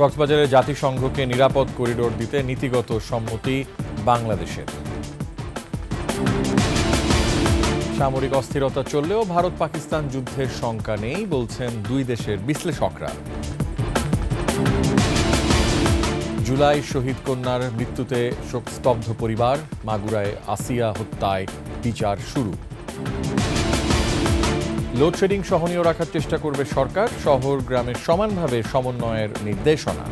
কক্সবাজারে জাতিসংঘকে নিরাপদ করিডোর দিতে নীতিগত সম্মতি বাংলাদেশের। সামরিক অস্থিরতা চললেও ভারত পাকিস্তান যুদ্ধের শঙ্কা নেই বলছেন দুই দেশের বিশ্লেষকরা। জুলাই শহীদ কন্যার মৃত্যুতে শোকস্তব্ধ পরিবার, মাগুরায় আসিয়া হত্যায় বিচার শুরু। লোডশেডিং সহনীয় রাখার চেষ্টা করবে সরকার, শহর গ্রামের সমানভাবে সমন্বয়ের নির্দেশনা।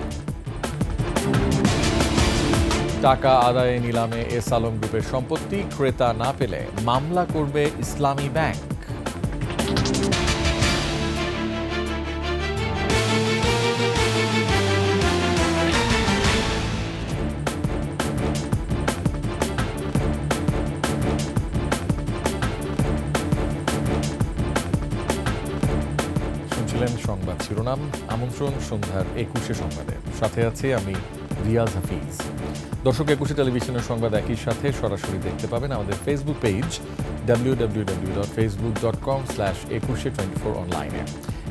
টাকা আদায়ে নিলামে এস আলম গ্রুপের সম্পত্তি ক্রেতা না পেলে মামলা করবে ইসলামী ব্যাংক। সংবাদ শিরোনাম, আমন্ত্রণ সন্ধ্যার 21 সংবাদে। সাথে আছি আমি রিয়াজ হাফিজ। দর্শক, 21 টেলিভিশনের সংবাদ একই সাথে সরাসরি দেখতে পাবেন আমাদের ফেসবুক পেজ www.facebook.com/2124 অনলাইনে।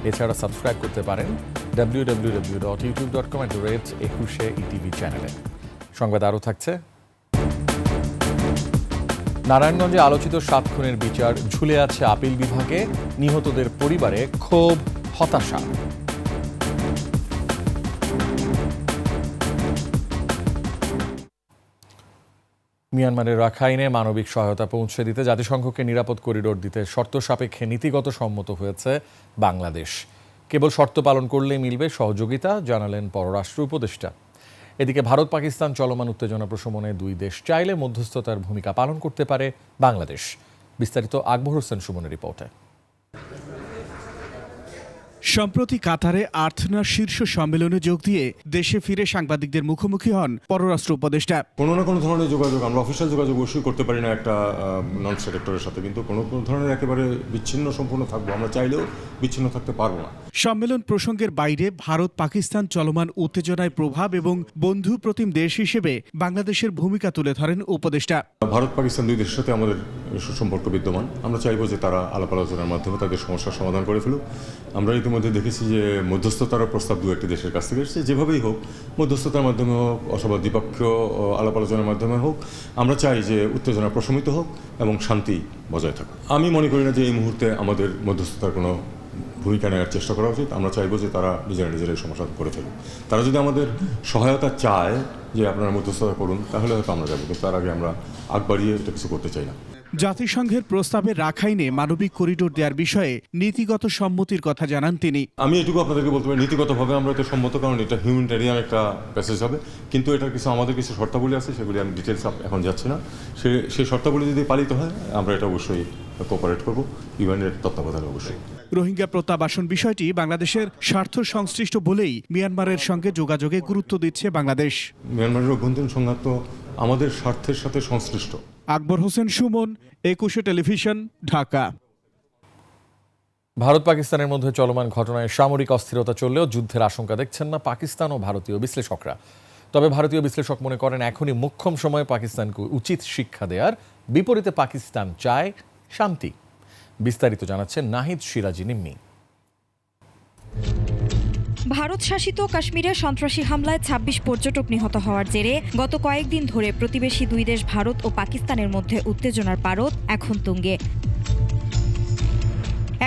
এছাড়া সাবস্ক্রাইব করতে পারেন www.youtube.com/21etv চ্যানেলে। সংবাদ আরও থাকছে। নারায়ণগঞ্জে আলোচিত 7 খুনের বিচার ঝুলে আছে আপিল বিভাগে, নিহতদের পরিবারে ক্ষোভ, হতাশা। মিয়ানমারের রাখাইনে মানবিক সহায়তা পৌঁছে দিতে জাতিসংঘকে নিরাপদ করিডোর দিতে শর্ত সাপেক্ষে নীতিগত সম্মত হয়েছে বাংলাদেশ। কেবল শর্ত পালন করলেই মিলবে সহযোগিতা, জানালেন পররাষ্ট্র উপদেষ্টা। এদিকে ভারত পাকিস্তান চলমান উত্তেজনা প্রশমনে দুই দেশ চাইলে মধ্যস্থতার ভূমিকা পালন করতে পারে বাংলাদেশ। বিস্তারিত আকবর হোসেন সুমনের রিপোর্টে। সম্প্রতি কাতারে আর্থনার শীর্ষ সম্মেলনে যোগ দিয়ে দেশে ফিরে সাংবাদিকদের মুখোমুখি হন পররাষ্ট্র উপদেষ্টা। কোনো না কোনো ধরনের যোগাযোগ, আমরা অফিসিয়াল যোগাযোগ অবশ্যই করতে পারি না একটা নন স্টেট অ্যাক্টরের সাথে, কিন্তু কোনো ধরনের একেবারে বিচ্ছিন্ন সম্পূর্ণ থাকবো, আমরা চাইলেও বিচ্ছিন্ন থাকতে পারবো না। সম্মেলন প্রসঙ্গের বাইরে ভারত পাকিস্তান চলমান উত্তেজনায় প্রভাব এবং বন্ধু প্রতিম দেশ হিসেবে বাংলাদেশের ভূমিকা তুলে ধরেন উপদেষ্টা। ভারত পাকিস্তান দুই দেশের সাথে আমাদের সুসম্পর্ক বিদ্যমান। আমরা চাইবো যে তারা আলাপ আলোচনার মাধ্যমে তাদের সমস্যার সমাধান করে ফেলুক। আমরা ইতিমধ্যে দেখেছি যে মধ্যস্থতার প্রস্তাব দু একটি দেশের কাছ থেকে এসেছে। যেভাবেই হোক, মধ্যস্থতার মাধ্যমে হোক অথবা দ্বিপক্ষীয় আলাপ আলোচনার মাধ্যমে হোক, আমরা চাই যে উত্তেজনা প্রশমিত হোক এবং শান্তি বজায় থাকুক। আমি মনে করি না যে এই মুহূর্তে আমাদের মধ্যস্থতার কোনো ভূমিকা নেওয়ার চেষ্টা করা উচিত। আমরা চাইবো যে তারা নিজেরাই সমস্যা করে ফেলুক। তারা যদি আমাদের সহায়তা চায় যে আপনারা মধ্যস্থতা করুন, তাহলে হয়তো আমরা যাবো, কিন্তু তার আগে আমরা আগ বাড়িয়ে এটা কিছু করতে চাই না। জাতিসংঘের প্রস্তাবে রাখাইনে মানবিক করিডোর দেওয়ার বিষয়ে নীতিগত সম্মতির কথা জানান তিনি। আমি এটুকু আপনাদেরকে বলতে পারি, নীতিগতভাবে আমরা তো সম্মত, কারণ এটা হিউম্যানিটেরিয়ান একটা প্যাসেজ হবে, কিন্তু এটার আমাদের কিছু শর্তাবলী আছে, সেগুলি আমি ডিটেলস এখন যাচ্ছি না। সেই শর্তাবলী যদি পালিত হয়, আমরা এটা অবশ্যই কোঅপারেট করবো, ইউএনের তত্ত্বাবধানে অবশ্যই। রোহিঙ্গা প্রত্যাবাসন বিষয়টি বাংলাদেশের স্বার্থ সংশ্লিষ্ট বলেই মিয়ানমারের সঙ্গে যোগাযোগে গুরুত্ব দিচ্ছে বাংলাদেশ। মিয়ানমারের অভ্যন্তরীণ সংঘাত তো আমাদের স্বার্থের সাথে সংশ্লিষ্ট। আকবর হোসেন সুমন, 21 টেলিভিশন, ঢাকা। ভারত পাকিস্তানের মধ্যে চলমান ঘটনায় সামরিক অস্থিরতা চললেও যুদ্ধের আশঙ্কা দেখছেন না পাকিস্তান ও ভারতীয় বিশ্লেষকরা। তবে ভারতীয় বিশ্লেষক মনে করেন এখনই মোক্ষম সময়ে পাকিস্তানকে উচিত শিক্ষা দেওয়ার, বিপরীতে পাকিস্তান চায় শান্তি। বিস্তারিত জানাচ্ছেন নাহিদ সিরাজি নিম্মি। ভারত শাসিত কাশ্মীরে সন্ত্রাসী হামলায় ২৬ পর্যটক নিহত হওয়ার জেরে গত কয়েকদিন ধরে প্রতিবেশী দুই দেশ ভারত ও পাকিস্তানের মধ্যে উত্তেজনার পারদ এখন তুঙ্গে।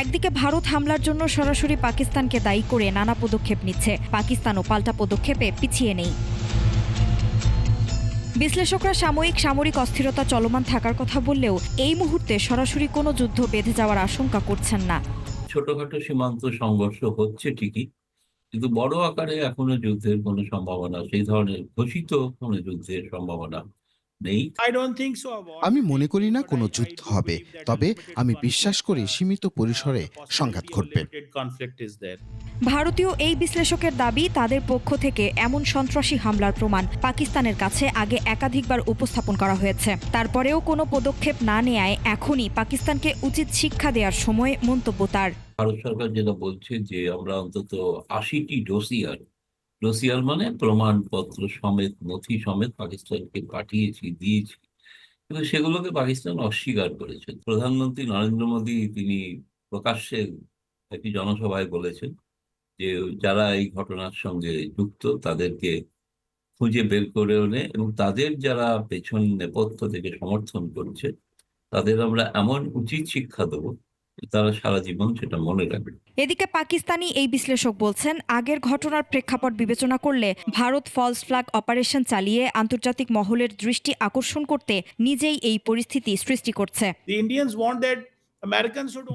একদিকে ভারত হামলার জন্য সরাসরি পাকিস্তানকে দায়ী করে নানা পদক্ষেপ নিচ্ছে, পাকিস্তানও পাল্টা পদক্ষেপে পিছিয়ে নেই। বিশ্লেষকরা সামরিক অস্থিরতা চলমান থাকার কথা বললেও এই মুহূর্তে সরাসরি কোনো যুদ্ধ বেঁধে যাওয়ার আশঙ্কা করছেন না। ছোটখাটো সীমান্ত সংঘর্ষ হচ্ছে ঠিকই, কিন্তু বড় আকারে এখনো যুদ্ধের কোনো সম্ভাবনা, সেই ধরনের ঘোষিত কোনো যুদ্ধের সম্ভাবনা নেই। আমি মনে করি না কোনো যুদ্ধ হবে, তবে আমি বিশ্বাস করি সীমিত পরিসরে সংঘাত ঘটবে। ভারতীয় এই বিশ্লেষকের দাবি, তাদের পক্ষ থেকে এমন সন্ত্রাসী হামলার প্রমাণ পাকিস্তানের কাছে আগে একাধিকবার উপস্থাপন করা হয়েছে। তারপরেও কোনো পদক্ষেপ না নেয়ায় এখনই পাকিস্তানকে উচিত শিক্ষা দেওয়ার সময় মন্তব্য তার। ভারত সরকার যেটা বলছে যে আমরা অন্তত ৮০টি ডোসিয়ার মানে প্রমাণপত্র সমেত, নথি সমেত পাকিস্তানকে দিয়েছি, কিন্তু সেগুলোকে পাকিস্তান অস্বীকার করেছে। প্রধানমন্ত্রী নরেন্দ্র মোদী তিনি প্রকাশ্যে একটি জনসভায় বলেছেন যে যারা এই ঘটনার সঙ্গে যুক্ত তাদেরকে খুঁজে বের করে এনে এবং তাদের যারা পেছন নেপথ্য থেকে সমর্থন করছে তাদের আমরা এমন উচিত শিক্ষা দেবো যে তারা সারা জীবন সেটা মনে রাখবে। এদিকে পাকিস্তানি এই বিশ্লেষক বলছেন, আগের ঘটনার প্রেক্ষাপট বিবেচনা করলে ভারত ফলস ফ্ল্যাগ অপারেশন চালিয়ে আন্তর্জাতিক মহলের দৃষ্টি আকর্ষণ করতে নিজেই এই পরিস্থিতি সৃষ্টি করছে।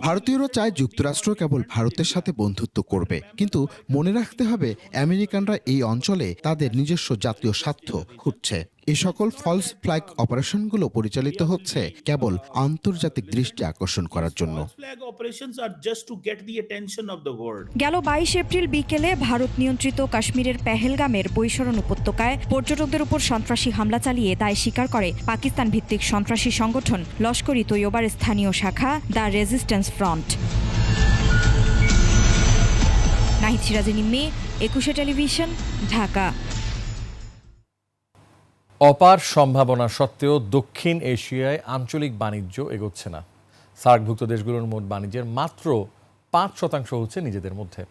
ভারতীয়রা চায় যুক্তরাষ্ট্র কেবল ভারতের সাথে বন্ধুত্ব করবে, কিন্তু মনে রাখতে হবে আমেরিকানরা এই অঞ্চলে তাদের নিজস্ব জাতীয় স্বার্থ খুঁজছে। এই সকল ফলস ফ্ল্যাগ অপারেশনগুলো পরিচালিত হচ্ছে কেবল আন্তর্জাতিক দৃষ্টি আকর্ষণ করার জন্য। গেল 22 এপ্রিল বিকেলে ভারত নিয়ন্ত্রিত কাশ্মীরের পেহেলগামের বৈশরণ উপত্যকায় পর্যটকদের উপর সন্ত্রাসী হামলা চালিয়ে দায় স্বীকার করে পাকিস্তান ভিত্তিক সন্ত্রাসী সংগঠন লস্কর-ই তৈয়বার স্থানীয় শাখা the resistance front. Nahid Siraji Nimmi, 21 television, Dhaka. অপার সম্ভাবনা সত্ত্বেও দক্ষিণ এশিয়ায় আঞ্চলিক বাণিজ্য এগোচ্ছে না। সার্কভুক্ত দেশগুলোর মোট বাণিজ্যের মাত্র 5% হচ্ছে নিজেদের মধ্যে।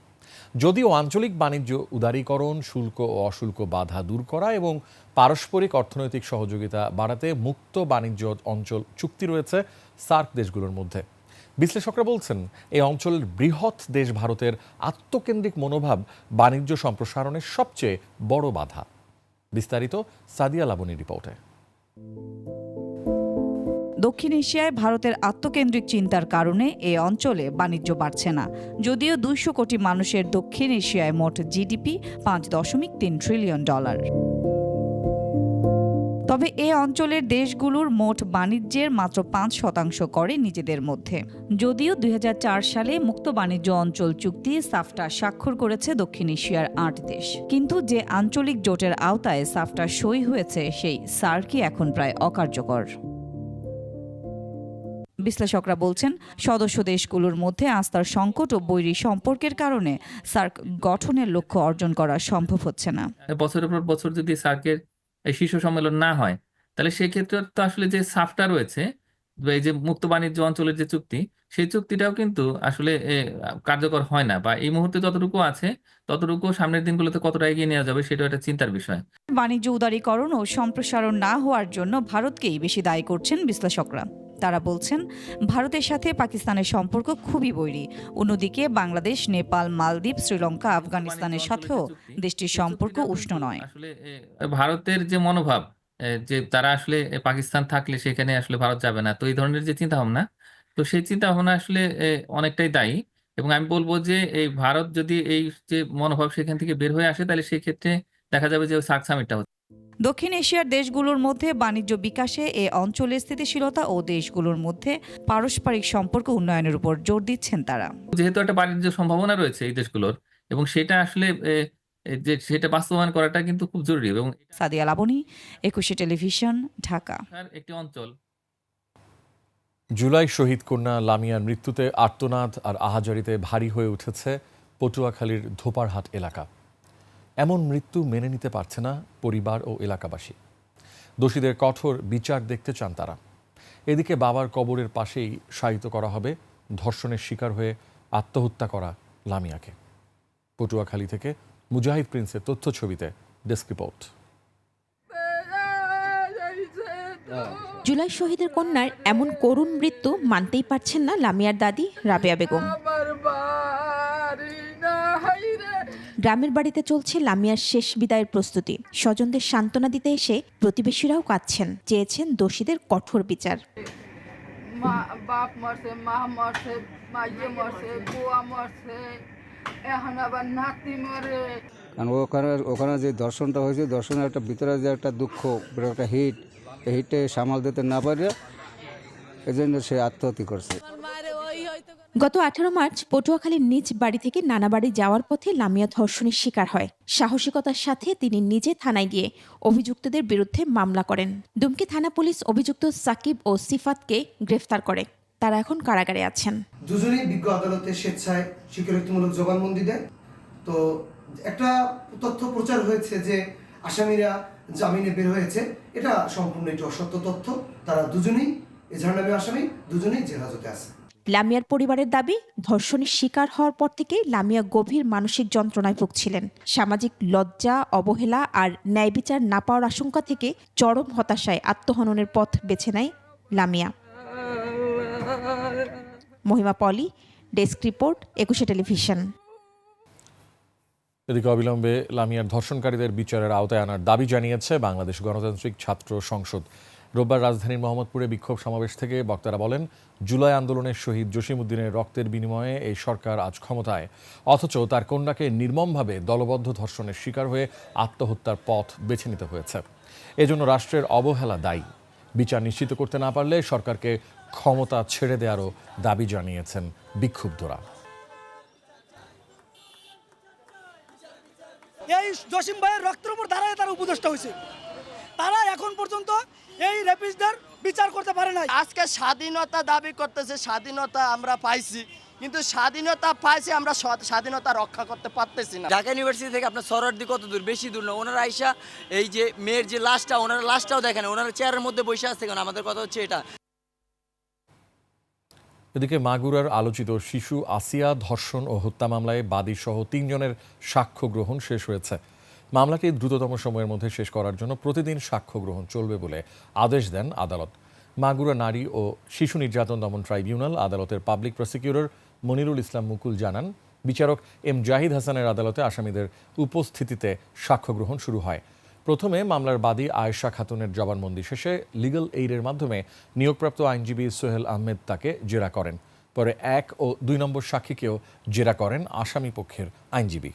যদিও আঞ্চলিক বাণিজ্য উদারীকরণ, শুল্ক ও অশুল্ক বাধা দূর করা এবং পারস্পরিক অর্থনৈতিক সহযোগিতা বাড়াতে মুক্ত বাণিজ্য অঞ্চল চুক্তি রয়েছে সার্ক দেশগুলোর মধ্যে। বিশ্লেষকরা বলছেন, এই অঞ্চলের বৃহৎ দেশ ভারতের আত্মকেন্দ্রিক মনোভাব বাণিজ্য সম্প্রসারণের সবচেয়ে বড় বাধা। বিস্তারিত সাদিয়া লাবনীর রিপোর্টে। দক্ষিণ এশিয়ায় ভারতের আত্মকেন্দ্রিক চিন্তার কারণে এই অঞ্চলে বাণিজ্য বাড়ছে না। যদিও 200 কোটি মানুষের দক্ষিণ এশিয়ায় মোট জিডিপি $5.3 ট্রিলিয়ন। তবে এ অঞ্চলের দেশগুলোর মোট বাণিজ্যের মাত্র 5% করে নিজেদের মধ্যে। যদিও 2004 সালে মুক্ত বাণিজ্য অঞ্চল চুক্তি সাফটা স্বাক্ষর করেছে দক্ষিণ এশিয়ার 8 দেশ, কিন্তু যে আঞ্চলিক জোটের আওতায় সাফটা সই হয়েছে সেই সার্কই এখন প্রায় অকার্যকর। বিশ্লেষকরা বলছেন, সদস্য দেশগুলোর মধ্যে আস্থার সংকট ও বৈরী সম্পর্কের কারণে সার্ক গঠনের লক্ষ্য অর্জন করা সম্ভব হচ্ছে না। বছরের পর বছর যদি সার্কের এই শীর্ষ সম্মেলন না হয়, তাহলে সেক্ষেত্রে তো আসলে যে সাফটা রয়েছে, এই যে মুক্ত বাণিজ্য অঞ্চলের যে চুক্তি, সেই চুক্তিটাও কিন্তু আসলে কার্যকর হয় না, বা এই মুহূর্তে যতটুকু আছে ততটুকু সামনের দিনগুলোতে কতটা এগিয়ে নেওয়া যাবে সেটাও একটা চিন্তার বিষয়। বাণিজ্য উদারীকরণ ও সম্প্রসারণ না হওয়ার জন্য ভারতকেই বেশি দায়ী করছেন বিশ্লেষকরা। তারা বলছেন, ভারতের সাথে পাকিস্তানের সম্পর্ক খুবই বৈরী। অন্যদিকে বাংলাদেশ, নেপাল, মালদ্বীপ, শ্রীলঙ্কা, আফগানিস্তানের সাথেও দেশটির সম্পর্ক উষ্ণ নয়। আসলে ভারতের যে মনোভাব, যে তারা আসলে পাকিস্তান থাকলে সেখানে আসলে ভারত যাবে না, তো এই ধরনের যে চিন্তা ভাবনা, তো সেই চিন্তা ভাবনা আসলে অনেকটাই দায়ী। এবং আমি বলবো যে এই ভারত যদি এই যে মনোভাব সেখান থেকে বের হয়ে আসে, তাহলে সেই ক্ষেত্রে দেখা যাবে যে সার্ক সামিটটা হচ্ছে। দক্ষিণ এশিয়ার দেশগুলোর মধ্যে বাণিজ্য বিকাশে এ অঞ্চলের স্থিতিশীলতা ও দেশগুলোর মধ্যে পারস্পরিক সম্পর্ক উন্নয়নের উপর জোর দিচ্ছেন তারা। যেহেতু একটা বাণিজ্য সম্ভাবনা রয়েছে এই দেশগুলোর, এবং সেটা আসলে যে সেটা বাস্তবায়ন করাটা কিন্তু খুব জরুরি। এবং সাদিয়া লাবনী, 21 টেলিভিশন, ঢাকা। একটি অঞ্চল। জুলাই শহীদ কন্যা লামিয়ার মৃত্যুতে আর্তনাদ আর আহাজারিতে ভারী হয়ে উঠেছে পটুয়াখালীর ধোপারহাট এলাকা। এমন মৃত্যু মেনে নিতে পারছে না পরিবার ও এলাকাবাসী। দোষীদের কঠোর বিচার দেখতে চান তারা। এদিকে বাবার কবরের পাশেই শায়িত করা হবে ধর্ষণের শিকার হয়ে আত্মহত্যা করা লামিয়াকে। পটুয়াখালী থেকে মুজাহিদ প্রিন্সের তথ্য ছবিতে ডেস্ক রিপোর্ট। জুলাই শহীদের কন্যার এমন করুণ মৃত্যু মানতেই পারছেন না লামিয়ার দাদি রাবেয়া বেগম। গ্রামের বাড়িতে চলছে লামিয়ার শেষ বিদায়ের প্রস্তুতি। স্বজনদের সান্ত্বনা দিতে এসে প্রতিবেশীরাও কাঁদছেন, চেয়েছেন দোষীদের কঠোর বিচার। বাপ মরছে, মা মরছে, মাইয়ে মরছে, বুয়া মরছে, এখন আবার নাতি মরে। কারণ ওখানে যে দর্শনটা হয়েছে, দর্শনের একটা ভিতরে যে একটা দুঃখ, একটা হিট, এই হিটে সামাল দিতে না পারে এই জন্য সে আত্মহত্যা করছে। গত 18 মার্চ পটুয়াখালীর নিজ বাড়ি থেকে নানা বাড়ি যাওয়ার পথে লামিয়া ধর্ষণের শিকার হয়। সাহসিকতার সাথে তিনি নিজে থানায় গিয়ে অভিযুক্তদের বিরুদ্ধে মামলা করেন। দুমকি থানা পুলিশ অভিযুক্ত সাকিব ও সিফাতকে গ্রেফতার করে। তারা এখন কারাগারে আছেন। দুজনেই বিজ্ঞ আদালতে স্বেচ্ছায় স্বীকারোক্তিমূলক জবানবন্দি দেয়। তো একটা তথ্য প্রচার হয়েছে যে আসামিরা জামিনে বের হয়েছে, এটা সম্পূর্ণ একটি অসত্য তথ্য। তারা দুজনেই এজাহারনামে আসামি, দুজনেই জেলহাজতে আছে। লামিয়ার পরিবারের দাবি, ধর্ষণের শিকার হওয়ার পর থেকেই লামিয়া গভীর মানসিক যন্ত্রণায় ভুগছিলেন। সামাজিক লজ্জা, অবহেলা আর ন্যায় বিচার না পাওয়ার আশঙ্কা থেকে চরম হতাশায় আত্মহননের পথ বেছে নেয় লামিয়া। মহিমা পলি, ডেস্ক রিপোর্ট, 21 টেলিভিশন। এদিকে অবিলম্বে লামিয়ার ধর্ষণকারীদের বিচারের আওতায় আনার দাবি জানিয়েছে বাংলাদেশ গণতান্ত্রিক ছাত্র সংসদ। রোববার রাজধানীর মোহাম্মদপুরে বিক্ষোভ সমাবেশ থেকে বক্তারা বলেন, জুলাই আন্দোলনের শহীদ জসিমউদ্দিনের রক্তের বিনিময়ে এই সরকার আজ ক্ষমতায়, অথচ তার কন্যাকে নির্মমভাবে দলবদ্ধ ধর্ষণের শিকার হয়ে আত্মহত্যার পথ বেছে নিতে হয়েছে। এজন্য রাষ্ট্রের অবহেলা দায়ী। বিচার নিশ্চিত করতে না পারলে সরকারকে ক্ষমতা ছেড়ে দেওয়ারও দাবি জানিয়েছেন বিক্ষুব্ধরা। এই জসিম ভাইয়ের রক্তের উপর দাঁড়ায় তারা উপদেষ্টা হয়েছে, তারা এখন পর্যন্ত এই রেপিস্টদের বিচার করতে পারে নাই। আজকে স্বাধীনতা দাবি করতেছে, স্বাধীনতা আমরা পাইছি, কিন্তু স্বাধীনতা পাইছি আমরা স্বাধীনতা রক্ষা করতে পারতেছি না। ঢাকা ইউনিভার্সিটি থেকে আপনার সরারদি কত দূর? বেশি দূর না। ওনারা আইসা এই যে মেয়ের যে লাশটা, ওনারা লাশটাও দেখেন, ওনারা চেয়ারের মধ্যে বসে আসছে কেন? আমাদের কথা হচ্ছে এটা। এদিকে মাগুরার আলোচিত শিশু আসিয়া ধর্ষণ ও হত্যা মামলায় বাদীসহ 3 জনের সাক্ষ্য গ্রহণ শেষ হয়েছে। মামলাটি দ্রুততম সময়ের মধ্যে শেষ করার জন্য প্রতিদিন সাক্ষ্য গ্রহণ চলবে বলে আদেশ দেন আদালত। মাগুরা নারী ও শিশু নির্যাতন দমন ট্রাইব্যুনাল আদালতের পাবলিক প্রসিকিউটর মনিরুল ইসলাম মুকুল জানান, বিচারক এম জাহিদ হাসানের আদালতে আসামিদের উপস্থিতিতে সাক্ষ্য গ্রহণ শুরু হয়। প্রথমে মামলার বাদী আয়েশা খাতুনের জবানবন্দি শেষে লিগ্যাল এইডের মাধ্যমে নিয়োগপ্রাপ্ত আইনজীবী সোহেল আহমেদ তাকে জেরা করেন। পরে 1 ও 2 নম্বর সাক্ষীকেও জেরা করেন আসামি পক্ষের আইনজীবী।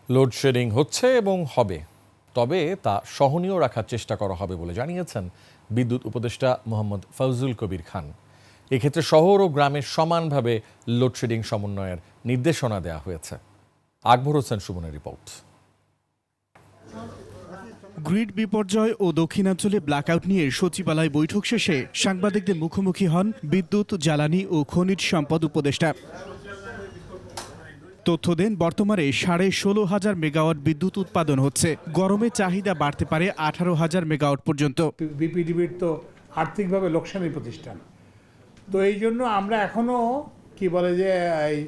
লোডশেডিং হচ্ছে এবং হবে, তবে তা সহনীয় রাখার চেষ্টা করা হবে বলে জানিয়েছেন বিদ্যুৎ উপদেষ্টা মোহাম্মদ ফজলুল কবির খান। এক্ষেত্রে শহর ও গ্রামে সমানভাবে লোডশেডিং সমন্বয়ের নির্দেশনা দেওয়া হয়েছে। আকবর হোসেন সুমনের রিপোর্ট। গ্রিড বিপর্যয় ও দক্ষিণাঞ্চলে ব্ল্যাকআউট নিয়ে সচিবালয় বৈঠক শেষে সাংবাদিকদের মুখোমুখি হন বিদ্যুৎ, জ্বালানি ও খনিজ সম্পদ উপদেষ্টা। তথ্য দেন, বর্তমানে 16,500 মেগাওয়াট বিদ্যুৎ উৎপাদন হচ্ছে। গরমে চাহিদা বাড়তে পারে 18,000 মেগাওয়াট পর্যন্ত। বিপিডিবির তো আর্থিকভাবে লোকসানি প্রতিষ্ঠান, তো এই জন্য আমরা এখনও কি বলে যে এই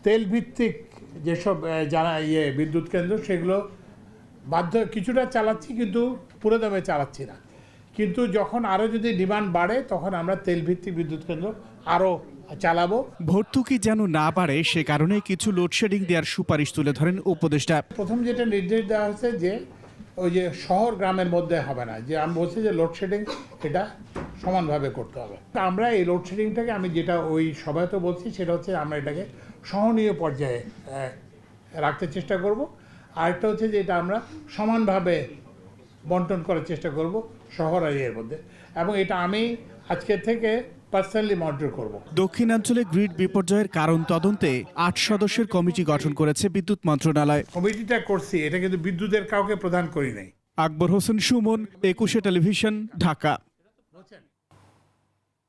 তেল ভিত্তিক যেসব বিদ্যুৎ কেন্দ্র, সেগুলো বাধ্য কিছুটা চালাচ্ছি, কিন্তু পুরো দামে চালাচ্ছি না। কিন্তু যখন আরও যদি ডিমান্ড বাড়ে, তখন আমরা তেল ভিত্তিক বিদ্যুৎ কেন্দ্র আরও চালাবো। ভর্তুকি যেন না বাড়ে, সে কারণে কিছু লোডশেডিং দেওয়ার সুপারিশ তুলে ধরেন উপদেষ্টা। প্রথম যেটা নির্দেশ দেওয়া হয়েছে যে ওই যে শহর গ্রামের মধ্যে হবে না, যে আমি বলছি যে লোডশেডিং এটা সমানভাবে করতে হবে। আমরা এই লোডশেডিংটাকে, আমি যেটা ওই সবাই তো বলছি, সেটা হচ্ছে আমরা এটাকে সহনীয় পর্যায়ে রাখতে চেষ্টা করব। আরেকটা হচ্ছে যে এটা আমরা সমানভাবে বন্টন করার চেষ্টা করব শহর আর এর মধ্যে, এবং এটা আমি আজকে থেকে পার্সোনালি মনিটর করব। দক্ষিণাঞ্চলে গ্রিড বিপর্যয়ের কারণ তদন্তে 8 সদস্যের কমিটি গঠন করেছে বিদ্যুৎ মন্ত্রণালয়। কমিটিটা করছি, এটা কিন্তু বিদ্যুতের কাউকে প্রদান করি নাই। আকবর হোসেন সুমন, 21 টেলিভিশন, ঢাকা।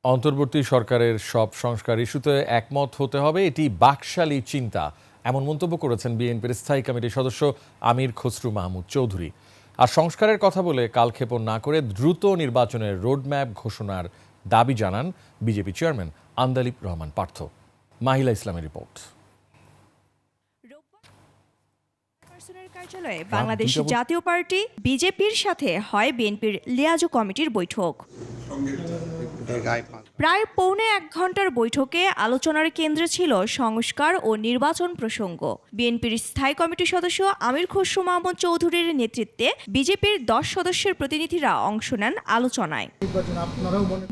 অন্তর্বর্তী সরকারের সব সংস্কার ইস্যুতে একমত হতে হবে, এটি বাকশালী চিন্তা, এমন মন্তব্য করেছেন বিএনপির স্থায়ী কমিটির সদস্য আমির খসরু মাহমুদ চৌধুরী। আর সংস্কারের কথা বলে কালক্ষেপণ না করে দ্রুত নির্বাচনের রোডম্যাপ ঘোষণার দাবি জানান বিজেপি চেয়ারম্যান আন্দালিব রহমান পার্থ। মাহিলা ইসলামের রিপোর্ট। কার্যালয়ে বাংলাদেশ জাতীয় পার্টি বিজেপির সাথে হয় বিএনপির লিয়াজো কমিটির বৈঠক। প্রায় পৌনে 1 ঘন্টার বৈঠকে আলোচনার কেন্দ্রে ছিল সংস্কার ও নির্বাচন প্রসঙ্গ। বিএনপির স্থায়ী কমিটির সদস্য আমির খসরু মাহমুদ চৌধুরীর নেতৃত্বে বিজেপির 10 সদস্যের প্রতিনিধিরা অংশ নেন আলোচনায়।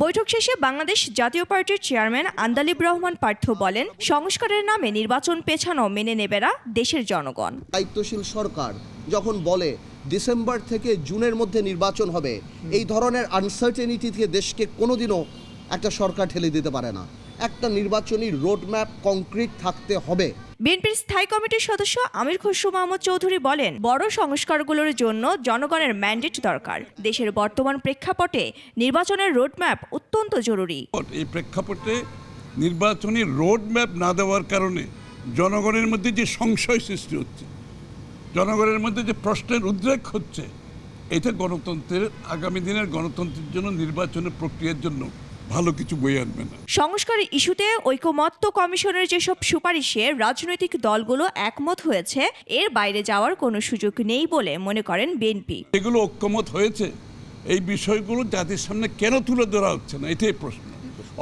বৈঠক শেষে বাংলাদেশ জাতীয় পার্টির চেয়ারম্যান আন্দালিব রহমান পার্থ বলেন, সংস্কারের নামে নির্বাচন পেছানো মেনে নেবে না দেশের জনগণ। দায়িত্বশীল সরকার যখন বলে ডিসেম্বর থেকে জুনের মধ্যে নির্বাচন হবে, এই ধরনের আনসার্টেনিটি থেকে দেশকে কোনোদিনও একটা সরকার ঠেলে দিতে পারে না। একটা নির্বাচনী রোডম্যাপ কংক্রিট থাকতে হবে। বিএনপির স্থায়ী কমিটির সদস্য আমির খসরু মাহমুদ চৌধুরী বলেন, বড় সংস্কারগুলোর জন্য জনগণের ম্যান্ডেট দরকার। দেশের বর্তমান প্রেক্ষাপটে নির্বাচনের রোডম্যাপ অত্যন্ত জরুরি। এই প্রেক্ষাপটে নির্বাচনী রোডম্যাপ না দেওয়ার কারণে জনগণের মধ্যে যে সংশয় সৃষ্টি হচ্ছে, জনগণের মধ্যে যে প্রশ্নের উদ্রেক হচ্ছে, এটা গণতন্ত্রের আগামী দিনের গণতন্ত্রের জন্য নির্বাচনের প্রক্রিয়ার জন্য ভালো কিছু বয়ে আনবে না। সংস্কার ইস্যুতে ঐকমত্য কমিশনের যেসব সুপারিশে রাজনৈতিক দলগুলো একমত হয়েছে, এর বাইরে যাওয়ার কোনো সুযোগ নেই বলে মনে করেন বিএনপি। এগুলো ঐক্যমত হয়েছে, এই বিষয়গুলো জাতির সামনে কেন তুলে ধরা হচ্ছে না, এটাই প্রশ্ন।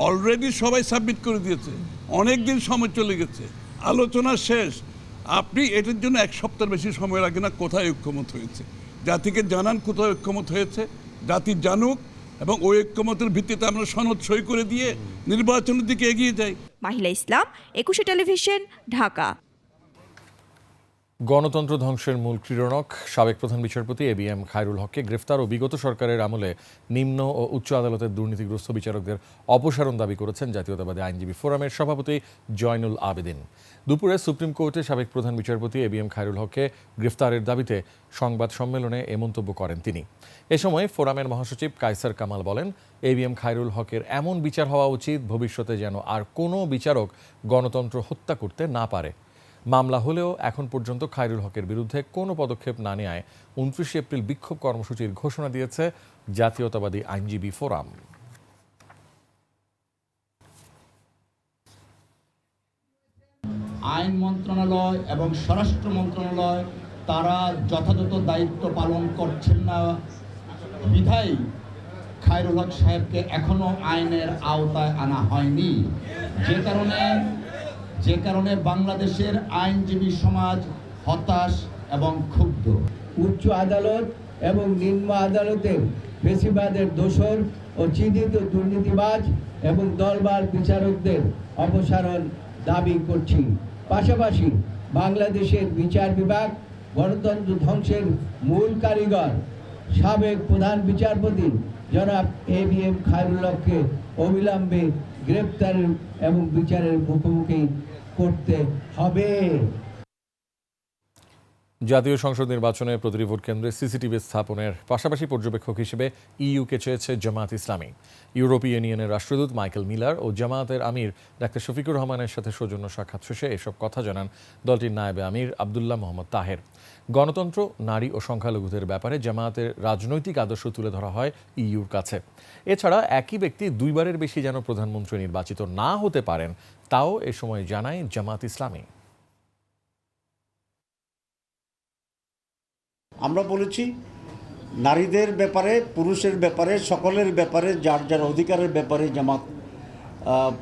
অলরেডি সবাই সাবমিট করে দিয়েছে, অনেক দিন সময় চলে গেছে, আলোচনা শেষ। আপনি এটার জন্য এক সপ্তাহের বেশি সময় লাগে না। কোথায় ঐক্যমত হয়েছে জাতিকে জানান, কোথায় ঐক্যমত হয়েছে জাতি জানুক, এবং ওই ঐক্যমতের ভিত্তিতে আমরা সনদ সই করে দিয়ে নির্বাচনের দিকে এগিয়ে যাই। মাহিলা ইসলাম, 21 টেলিভিশন, ঢাকা। গণতন্ত্র ধ্বংসের মূল ক্রীড়নক সাবেক প্রধান বিচারপতি এবিএম খায়রুল হককে গ্রেফতার ও বিগত সরকারের আমলে নিম্ন ও উচ্চ আদালতের দুর্নীতিগ্রস্ত বিচারকদের অপসারণ দাবি করেছেন জাতীয়তাবাদী আইনজীবী ফোরামের সভাপতি জয়নুল আবেদিন। দুপুরে সুপ্রিম কোর্টে সাবেক প্রধান বিচারপতি এবিএম খায়রুল হককে গ্রেফতারের দাবিতে সংবাদ সম্মেলনে এ মন্তব্য করেন তিনি। এ সময় ফোরামের মহাসচিব কায়সার কামাল বলেন, এবিএম খায়রুল হকের এমন বিচার হওয়া উচিত ভবিষ্যতে যেন আর কোনো বিচারক গণতন্ত্র হত্যা করতে না পারে। মামলা হলেও এখন পর্যন্ত খায়রুল হকের বিরুদ্ধে কোনো পদক্ষেপ না নেওয়ায় 29 এপ্রিল বিক্ষোভ কর্মসূচির ঘোষণা দিয়েছে জাতীয়তাবাদী আইনজীবী ফোরাম। আইন মন্ত্রণালয় এবং স্বরাষ্ট্র মন্ত্রণালয় তারা যথাযথ দায়িত্ব পালন করছেন না বিধায় খায়রুল হক সাহেবকে এখনো আইনের আওতায় আনা হয়নি, যে কারণে বাংলাদেশের আইনজীবী সমাজ হতাশ এবং ক্ষুব্ধ। উচ্চ আদালত এবং নিম্ন আদালতের ফেসিবাদের দোষর ও চিহ্নিত দুর্নীতিবাজ এবং দলবার বিচারকদের অপসারণ দাবি করছি। পাশাপাশি বাংলাদেশের বিচার বিভাগ গণতন্ত্র ধ্বংসের মূল কারিগর সাবেক প্রধান বিচারপতি জনাব এবিএম খায়রুল হককে অবিলম্বে গ্রেপ্তারের এবং বিচারের মুখোমুখি করতে হবে। জাতীয় সংসদ নির্বাচনে প্রতিটি ভোট কেন্দ্রে সিসিটিভি স্থাপনের পাশাপাশি পর্যবেক্ষক হিসেবে ইইউকে চেয়েছে জামায়াত ইসলামী। ইউরোপীয় ইউনিয়নের রাষ্ট্রদূত মাইকেল মিলার ও জামায়াতের আমির ডাক্তার শফিকুর রহমানের সাথে সৌজন্য সাক্ষাৎ শেষে এসব কথা জানান দলটির নায়েবে আমির আবদুল্লাহ মোহাম্মদ তাহের। গণতন্ত্র, নারী ও সংখ্যালঘুদের ব্যাপারে জামায়াতের রাজনৈতিক আদর্শ তুলে ধরা হয় ইইউর কাছে। এছাড়া একই ব্যক্তি দুইবারের বেশি যেন প্রধানমন্ত্রী নির্বাচিত না হতে পারেন, তাও এ সময় জানায় জামায়াত ইসলামী। আমরা বলেছি নারীদের ব্যাপারে, পুরুষের ব্যাপারে, সকলের ব্যাপারে, যার যার অধিকারের ব্যাপারে জামাত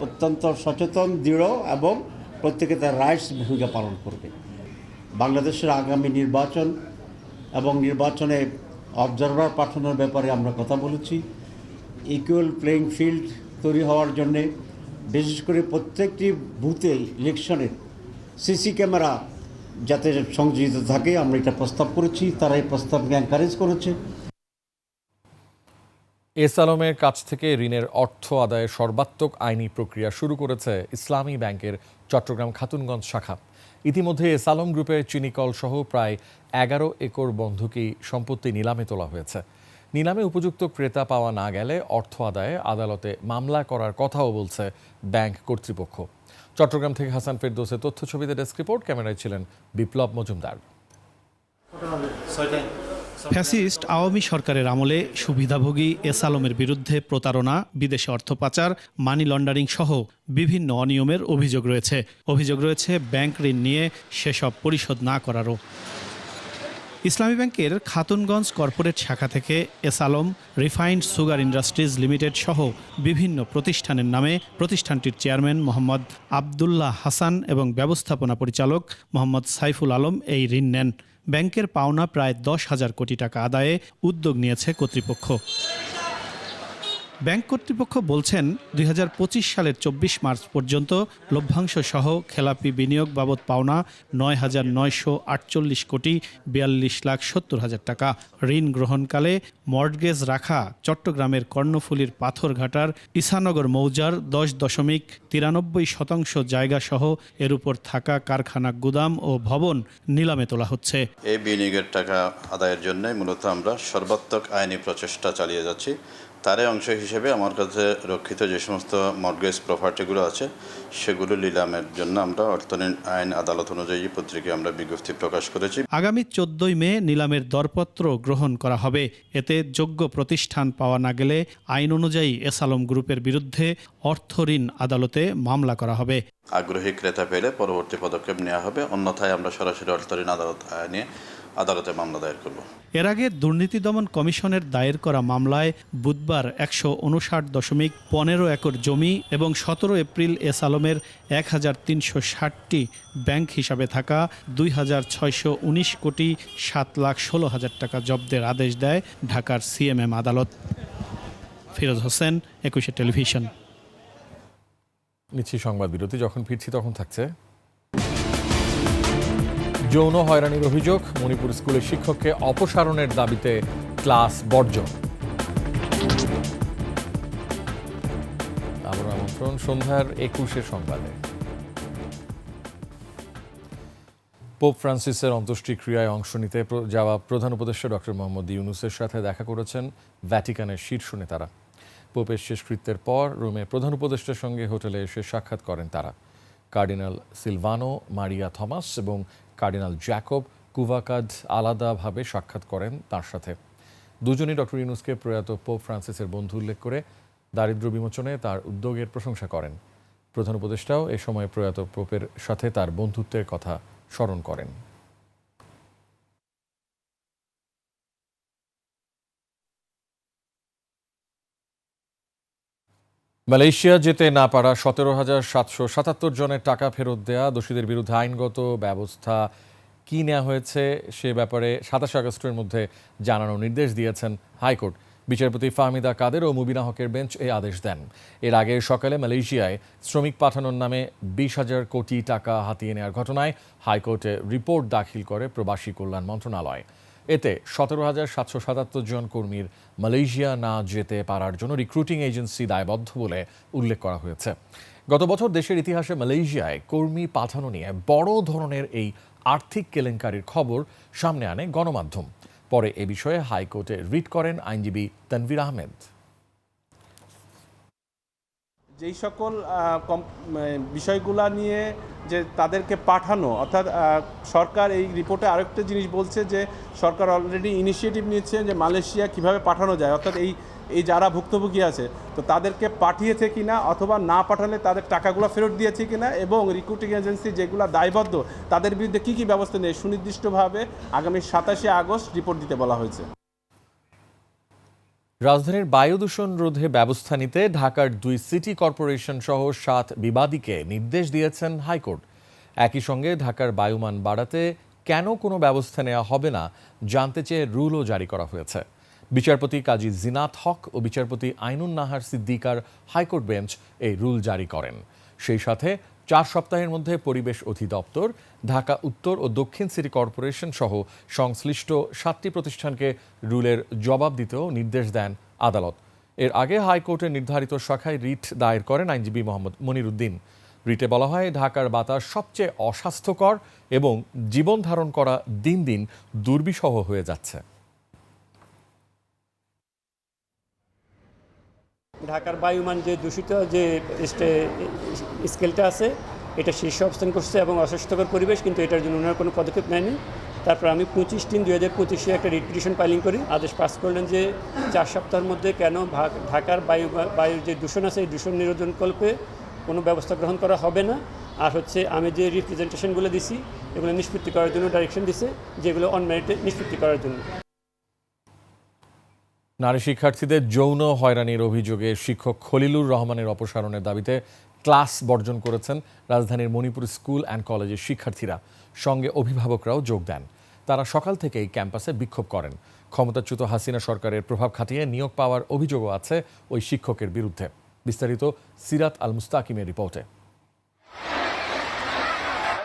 অত্যন্ত সচেতন, দৃঢ় এবং প্রত্যেকে তার রাইটস ভূমিকা পালন করবে। বাংলাদেশের আগামী নির্বাচন এবং নির্বাচনে অবজারভার পাঠানোর ব্যাপারে আমরা কথা বলেছি। ইকুয়াল প্লেইং ফিল্ড তৈরি হওয়ার জন্যে বিশেষ করে প্রত্যেকটি বুথে ইলেকশনের সিসি ক্যামেরা যাতে সংযোজিত থাকে, আমরা এটা প্রস্তাব করেছি। তারা এই প্রস্তাবকে এনকারেজ করেছে। এস আলমের কাছ থেকে ঋণের অর্থ আদায়ের সর্বাত্মক আইনি প্রক্রিয়া শুরু করেছে ইসলামী ব্যাংকের চট্টগ্রাম খাতুনগঞ্জ শাখা। ইতিমধ্যে এস আলম গ্রুপের চিনিকল সহ প্রায় 11 একর বন্ধকি সম্পত্তি নিলামে তোলা হয়েছে। নিলামে উপযুক্ত ক্রেতা পাওয়া না গেলে অর্থ আদায়ে আদালতে মামলা করার কথাও বলছে ব্যাংক কর্তৃপক্ষ। চট্টগ্রাম থেকে হাসান ফেরদৌসের তথ্য ছবিতে ডেস্ক রিপোর্ট, ক্যামেরায় ছিলেন বিপ্লব মজুমদার। ফ্যাসিস্ট আওয়ামী সরকারের আমলে সুবিধাভোগী এস আলমের বিরুদ্ধে প্রতারণা, বিদেশে অর্থ পাচার, মানি লন্ডারিং সহ বিভিন্ন অনিয়মের অভিযোগ রয়েছে ব্যাংক ঋণ নিয়ে সেসব পরিশোধ না করারও। ইসলামী ব্যাংকের খাতুনগঞ্জ কর্পোরেট শাখা থেকে S Alam refined sugar industries limited সহ বিভিন্ন প্রতিষ্ঠানের নামে প্রতিষ্ঠানটির চেয়ারম্যান মোহাম্মদ আবদুল্লাহ হাসান এবং ব্যবস্থাপনা পরিচালক মোহাম্মদ সাইফুল আলম এই ঋণ নেন। ব্যাংকের পাওনা প্রায় 10,000 কোটি টাকা আদায়ে উদ্যোগ নিয়েছে কর্তৃপক্ষ। ব্যাংক কর্তৃপক্ষ বলছেন 2025 সালের 24 মার্চ পর্যন্ত লভ্যাংশ সহ খেলাপি বিনিয়োগ বাবদ পাওনা 9,948 কোটি 42,70,000 টাকা। ঋণ গ্রহণকালে মর্টগেজ রাখা চট্টগ্রামের কর্ণফুলীর পাথরঘাটার ইসানগর মৌজার 10.93% জায়গা সহ এর উপর থাকা কারখানা, গুদাম ও ভবন নিলামে তোলা হচ্ছে। এই বিনিয়োগের টাকা আদায়ের জন্য মূলত আমরা সর্বাত্মক আইনি প্রচেষ্টা চালিয়ে যাচ্ছি। তারই অংশ হিসেবে আমার কাছে রক্ষিত যে সমস্ত মর্টগেজ প্রপার্টিগুলো আছে সেগুলো নিলামের জন্য আমরা অর্থনীতি আইন আদালত অনুযায়ী পত্রিকায় আমরা বিজ্ঞপ্তি প্রকাশ করেছি। আগামী 14ই মে নিলামের দরপত্র গ্রহণ করা হবে। এতে যোগ্য প্রতিষ্ঠান পাওয়া না গেলে আইন অনুযায়ী এস আলম গ্রুপের বিরুদ্ধে অর্থ ঋণ আদালতে মামলা করা হবে। আগ্রহী ক্রেতা পেলে পরবর্তী পদক্ষেপ নেওয়া হবে, অন্যথায় আমরা সরাসরি অর্থ ঋণ আদালতে মামলা দায়ের করব। এর আগে দুর্নীতি দমন কমিশনের দায়ের করা মামলায় বুধবার 159.15 একর জমি এবং 17 এপ্রিল এস আলমের 1360টি ব্যাংক হিসাবে থাকা 2619 কোটি 7,16,000 টাকা জব্দের আদেশ দেয় ঢাকার সিএমএম আদালত। ফিরোজ হোসেন, 21 টেলিভিশন। নিচ্ছি সংবাদ বিরতি, যখন ফিরছি তখন থাকছে যৌন হয়রানির অভিযোগ, মণিপুর স্কুলের শিক্ষককে অপসারণের দাবিতে ক্লাস বর্জন। আবার আমন্ত্রণ সন্ধ্যার 21 সংবাদে। পোপ ফ্রান্সিসের অন্ত্যেষ্টিক্রিয়ায় অংশ নিতে যাওয়া প্রধান উপদেষ্টা ডক্টর মোহাম্মদ ইউনূসের সাথে দেখা করেছেন ভ্যাটিকানের শীর্ষ নেতারা। পোপের শেষকৃত্যের পর রোমে প্রধান উপদেষ্টার সঙ্গে হোটেলে এসে সাক্ষাৎ করেন তারা। কার্ডিনাল সিলভানো মারিয়া থমাস এবং কার্ডিনাল জ্যাকব কুভাকাদ আলাদাভাবে সাক্ষাৎ করেন তার সাথে। দুজনই ডক্টর ইউনূসকে প্রয়াত পোপ ফ্রান্সিসের বন্ধু উল্লেখ করে দারিদ্র্য বিমোচনে তার উদ্যোগের প্রশংসা করেন। প্রধান উপদেষ্টাও এ সময় প্রয়াত পোপের সাথে তার বন্ধুত্বের কথা স্মরণ করেন। মালয়েশিয়া যেতে না পারা 17,777 জনের টাকা ফেরত দেয়া দোষীদের বিরুদ্ধে আইনগত ব্যবস্থা কি নেওয়া হয়েছে সে ব্যাপারে 27 আগস্টের মধ্যে জানানোর নির্দেশ দিয়েছেন হাইকোর্ট। বিচারপতি ফাহমিদা কাদের ও মুবিনা হকের বেঞ্চ এই আদেশ দেন। এর আগে সকালে মালয়েশিয়ায় শ্রমিক পাঠানোর নামে 20,000 কোটি টাকা হাতিয়ে নেওয়ার ঘটনায় হাইকোর্টে রিপোর্ট দাখিল করে প্রবাসী কল্যাণ মন্ত্রণালয়। এতে 17,777 জন কর্মীর মালয়েশিয়া না যেতে পারার জন্য রিক্রুটিং এজেন্সি দায়বদ্ধ বলে উল্লেখ করা হয়েছে। গত বছর দেশের ইতিহাসে মালয়েশিয়ায় কর্মী পাঠানো নিয়ে বড় ধরনের এই আর্থিক কেলেঙ্কারির খবর সামনে আনে গণমাধ্যম। পরে এ বিষয়ে হাইকোর্টে রিট করেন আইনজীবী তানভীর আহমেদ। যেই সকল বিষয়গুলা নিয়ে যে তাদেরকে পাঠানো, অর্থাৎ সরকার এই রিপোর্টে আরেকটা জিনিস বলছে যে সরকার অলরেডি ইনিশিয়েটিভ নিচ্ছে যে মালয়েশিয়া কিভাবে পাঠানো যায়, অর্থাৎ এই যারা ভুক্তভোগী আছে তো তাদেরকে পাঠিয়েছে কিনা অথবা না পাঠালে তাদের টাকাগুলো ফেরত দিয়েছে কিনা এবং রিক্রুটিং এজেন্সি যেগুলো দায়বদ্ধ তাদের বিরুদ্ধে কী কী ব্যবস্থা নেয় সুনির্দিষ্টভাবে আগামী 27 আগস্ট রিপোর্ট দিতে বলা হয়েছে। রাজধানীর বায়ু দূষণ রোধে ব্যবস্থা নিতে ঢাকার 2 সিটি কর্পোরেশন সহ 7 বিবাদীকে নির্দেশ দিয়েছেন হাইকোর্ট। একই সঙ্গে ঢাকার বায়ুমান বাড়াতে কেন কোনো ব্যবস্থা নেওয়া হবে না জানতে চেয়ে রুলও জারি করা হয়েছে। বিচারপতি কাজী জিনাত হক ও বিচারপতি আইনুন নাহার সিদ্দিকার হাইকোর্ট বেঞ্চ এই রুল জারি করেন। সেই সাথে 4 সপ্তাহের মধ্যে পরিবেশ অধিদপ্তর, ঢাকা উত্তর ও দক্ষিণ সিটি কর্পোরেশন সহ সংশ্লিষ্ট 7টি প্রতিষ্ঠানকে রুলের জবাব দিতেও নির্দেশ দেন আদালত। এর আগে হাইকোর্টের নির্ধারিত শাখায় রিট দায়ের করেন আইনজীবী মোহাম্মদ মনির উদ্দিন। রিটে বলা হয়, ঢাকার বাতাস সবচেয়ে অস্বাস্থ্যকর এবং জীবন ধারণ করা দিন দিন দুর্বিষহ হয়ে যাচ্ছে। ঢাকার বায়ুমান যে দূষিত যে স্কেলটা আছে এটা শীর্ষ অবস্থান করছে এবং অস্বাস্থ্যকর পরিবেশ, কিন্তু এটার জন্য ওনারা কোনো পদক্ষেপ নেয়নি। তারপর আমি 25/3/2025 একটা রিট পিটিশন ফাইলিং করি। আদেশ পাস করলেন যে 4 সপ্তাহের মধ্যে কেন ঢাকার বায়ুর যে দূষণ আছে এই দূষণ নিরোধনকল্পে কোনো ব্যবস্থা গ্রহণ করা হবে না। আর হচ্ছে আমি যে রিপ্রেজেন্টেশনগুলো দিছি এগুলো নিষ্পত্তি করার জন্য ডাইরেকশন দিছে, যেগুলো অন মেরিটে নিষ্পত্তি করার জন্য। নারী শিক্ষার্থীদের যৌন হয়রানির অভিযোগে শিক্ষক খলিলুর রহমানের অপসারণের দাবিতে ক্লাস বর্জন করেছেন রাজধানীর মণিপুর স্কুল অ্যান্ড কলেজের শিক্ষার্থীরা। সঙ্গে অভিভাবকরাও যোগ দেন। তারা সকাল থেকেই ক্যাম্পাসে বিক্ষোভ করেন। ক্ষমতাচ্যুত হাসিনা সরকারের প্রভাব খাটিয়ে নিয়োগ পাওয়ার অভিযোগও আছে ওই শিক্ষকের বিরুদ্ধে। বিস্তারিত সিরাত আল মুস্তাকিমের রিপোর্টে।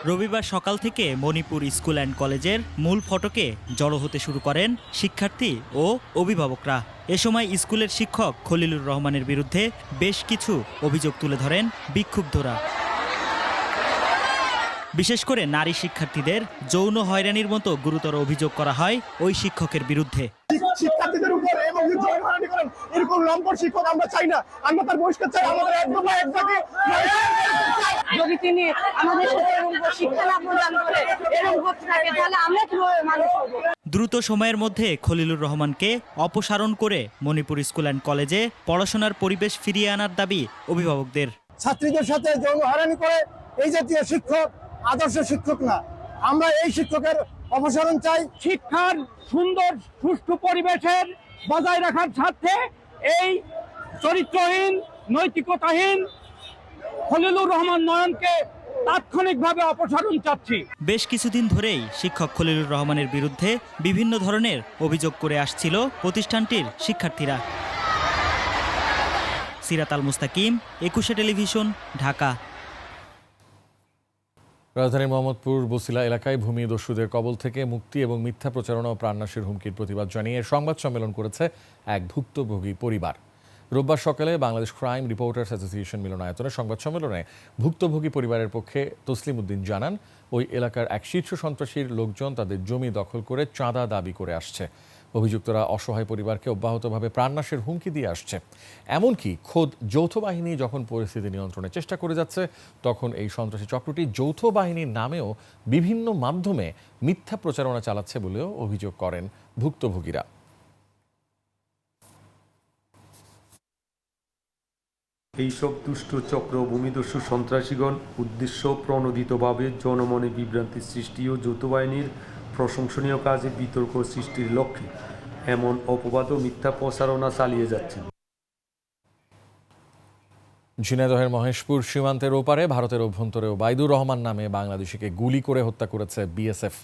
রবিবার সকাল থেকে মণিপুর স্কুল অ্যান্ড কলেজের মূল ফটকে জড়ো হতে শুরু করেন শিক্ষার্থী ও অভিভাবকরা। এ সময় স্কুলের শিক্ষক খলিলুর রহমানের বিরুদ্ধে বেশ কিছু অভিযোগ তুলে ধরেন বিক্ষুব্ধরা। বিশেষ করে নারী শিক্ষার্থীদের যৌন হয়রানির মতো গুরুতর অভিযোগ করা হয় ওই শিক্ষকের বিরুদ্ধে। শিক্ষার্থীদের উপর এবং জনগণানি করেন এরকম লম্পট শিক্ষক আমরা চাই না। আমরা তার বহিষ্কার চাই। আমাদের একদম একসাথে যদি তিনি আমাদের সাথে এরকম শিক্ষা না প্রদান করে এরকম করতে থাকে তাহলে আমরা কিভাবে মানুষ হবো? দ্রুত সময়ের মধ্যে খলিলুর রহমানকে অপসারণ করে মণিপুর স্কুল অ্যান্ড কলেজে পড়াশোনার পরিবেশ ফিরিয়ে আনার দাবি অভিভাবকদের। ছাত্রীদের সাথে যৌন হয়রানি করে এই জাতীয় শিক্ষক আদর্শ শিক্ষক না। আমরা এই শিক্ষকের অপসারণ চাই। শিক্ষার সুন্দর সুষ্ঠু পরিবেশের বজায় রাখার স্বার্থে এই চরিত্রহীন নৈতিকতাহীন খলিলুর রহমান নয়নকে তাৎক্ষণিকভাবে অপসারণ চাচ্ছি। বেশ কিছুদিন ধরেই শিক্ষক খলিলুর রহমানের বিরুদ্ধে বিভিন্ন ধরনের অভিযোগ করে আসছিল প্রতিষ্ঠানটির শিক্ষার্থীরা। সিরাত আল মুস্তাকিম, 21 টেলিভিশন, ঢাকা। রাজধানীর মোহাম্মদপুর বসিলা এলাকায় ভূমিদস্যুদের কবল থেকে মুক্তি এবং মিথ্যা প্রচারণা ও প্রাণনাশের হুমকির প্রতিবাদ জানিয়ে সংবাদ সম্মেলন করেছে এক ভুক্তভোগী পরিবার। রোববার সকালে বাংলাদেশ ক্রাইম রিপোর্টার্স অ্যাসোসিয়েশন মিলনায়তনে সংবাদ সম্মেলনে ভুক্তভোগী পরিবারের পক্ষে তসলিম উদ্দিন জানান, ওই এলাকার এক শীর্ষ সন্ত্রাসীর লোকজন তাদের জমি দখল করে চাঁদা দাবি করে আসছে। অভিযুক্তরা অসহায় পরিবারকে অব্যাহতভাবে প্রাণনাশের হুমকি দিয়ে আসছে। এমনকি খোদ যৌথ বাহিনী যখন পরিস্থিতি নিয়ন্ত্রণের চেষ্টা করে যাচ্ছে, তখন এই সন্ত্রাসী চক্রটি যৌথ বাহিনীর নামেও বিভিন্ন মাধ্যমে মিথ্যা প্রচারণা চালাচ্ছে বলেও অভিযোগ করেন ভুক্তভোগীরা। এইসব দুষ্ট চক্র ভূমিদস্যু সন্ত্রাসীগণ উদ্দেশ্য প্রণোদিতভাবে জনমনে বিভ্রান্তি সৃষ্টি ও যৌথ বাহিনীর প্রশংসনীয় কাজে বিতর্ক সৃষ্টির লক্ষ্যে এমন অপবাদ ও মিথ্যা প্রচারণা চালিয়ে যাচ্ছেন। ঝিনাইদহের মহেশপুর সীমান্তের ওপারে ভারতের অভ্যন্তরে ওবায়দুর রহমান নামে বাংলাদেশিকে গুলি করে হত্যা করেছে বিএসএফ।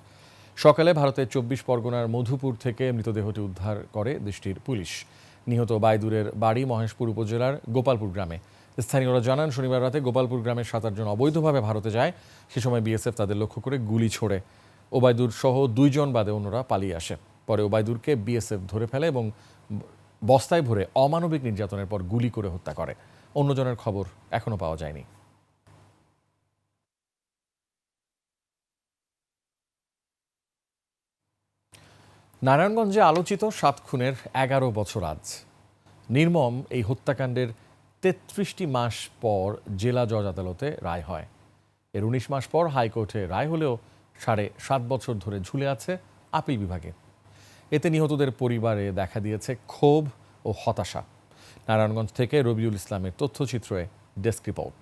সকালে ভারতের 24 পরগনার মধুপুর থেকে মৃতদেহটি উদ্ধার করে দেশটির পুলিশ। নিহত ওবায়দুরের বাড়ি মহেশপুর উপজেলার গোপালপুর গ্রামে। স্থানীয়রা জানান, শনিবার রাতে গোপালপুর গ্রামের 7 জন অবৈধভাবে ভারতে যায়। সে সময় বিএসএফ তাদের লক্ষ্য করে গুলি ছোড়ে। ওবায়দুর সহ 2 জন বাদে অন্যরা পালিয়ে আসে। পরে ওবায়দুরকে বিএসএফ ধরে ফেলে এবং বস্তায় ভরে অমানবিক নির্যাতনের পর গুলি করে হত্যা করে। অন্যজনের খবর এখনো পাওয়া যায়নি। নারায়ণগঞ্জে আলোচিত 7 খুনের 11 বছর আজ। নির্মম এই হত্যাকাণ্ডের 33টি মাস পর জেলা জজ আদালতে রায় হয়। এর 19 মাস পর হাইকোর্টে রায় হলেও 7.5 বছর ধরে ঝুলে আছে আপিল বিভাগে। এতে নিহতদের পরিবারে দেখা দিয়েছে ক্ষোভ ও হতাশা। নারায়ণগঞ্জ থেকে রবিউল ইসলামের তথ্যচিত্রে ডেস্ক রিপোর্ট।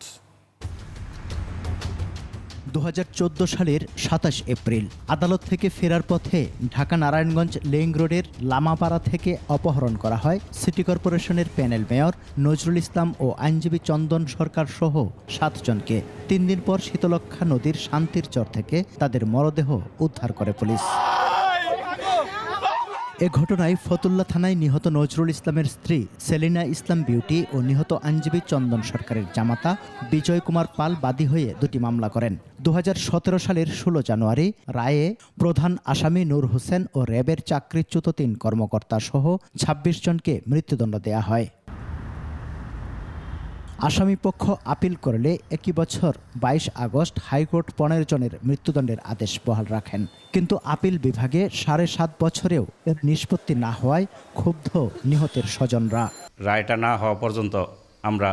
2014 সালের 27 এপ্রিল আদালত থেকে ফেরার পথে ঢাকা নারায়ণগঞ্জ লিংক রোডের লামাপাড়া থেকে অপহরণ করা হয় সিটি কর্পোরেশনের প্যানেল মেয়র নজরুল ইসলাম ও আইনজীবী চন্দন সরকার সহ 7 জনকে। 3 দিন পর শীতলক্ষা নদীর শান্তির চর থেকে তাদের মরদেহ উদ্ধার করে পুলিশ। এ ঘটনায় ফতুল্লা থানায় নিহত নজরুল ইসলামের স্ত্রী সেলিনা ইসলাম বিউটি ও নিহত আইনজীবী চন্দন সরকারের জামাতা বিজয় কুমার পাল বাদী হয়ে 2টি মামলা করেন। 2017 সালের 16 জানুয়ারি রায়ে প্রধান আসামি নূর হোসেন ও র্যাবের চাকরিচ্যুত 3 কর্মকর্তা সহ 26 জনকে মৃত্যুদণ্ড দেয়া হয়। আসামিপক্ষ আপিল করলে একই বছর 22 আগস্ট হাইকোর্ট 15 জনের মৃত্যুদণ্ডের আদেশ বহাল রাখেন। কিন্তু আপিল বিভাগে 7.5 বছরেও এর নিষ্পত্তি না হওয়ায় ক্ষুব্ধ নিহতের স্বজনরা। রায়টা না হওয়া পর্যন্ত আমরা